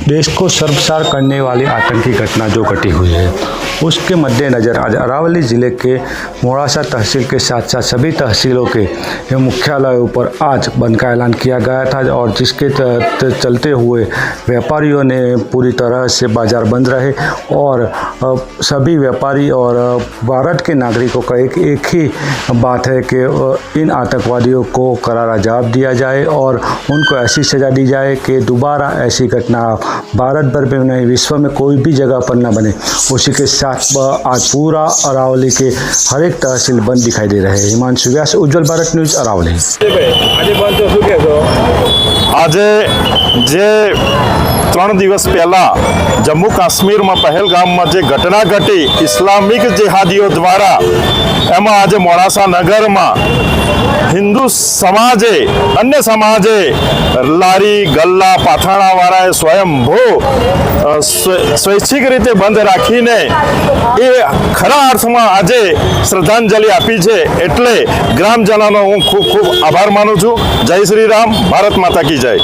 देश को शर्मसार करने वाली आतंकी घटना जो घटी हुई है, उसके मद्देनज़र आज अरावली ज़िले के मोड़ासा तहसील के साथ साथ सभी तहसीलों के मुख्यालयों पर आज बंद का ऐलान किया गया था और जिसके चलते हुए व्यापारियों ने पूरी तरह से बाज़ार बंद रहे और सभी व्यापारी और भारत के नागरिकों का एक ही बात है कि इन आतंकवादियों को करारा जवाब दिया जाए और उनको ऐसी सज़ा दी जाए कि दोबारा ऐसी घटना भारत भर में नहीं, विश्व में कोई भी जगह पर न बने। उसी के साथ आज पूरा अरावली के हर एक तहसील बंद दिखाई दे रहे हैं। हिमांशु व्यास, उज्जवल भारत न्यूज़, अरावली। आज जे 3 દિવસ પહેલા જમ્મુ કાશ્મીરમાં પહેલગામમાં જે ઘટના ઘટી ઇસ્લામિક જેહાદીઓ દ્વારા, એમાં આજે મોડાસા નગરમાં હિન્દુ સમાજે, અન્ય સમાજે લારી ગલ્લા પાથાણાવાળાએ સ્વયંભૂ સ્વૈચ્છિક રીતે બંધ રાખીને એ ખરા અર્થમાં આજે શ્રદ્ધાંજલિ આપી છે। એટલે ગ્રામજનોનો હું ખૂબ ખૂબ આભાર માનું છું। જય શ્રી રામ, ભારત માતા કી જય।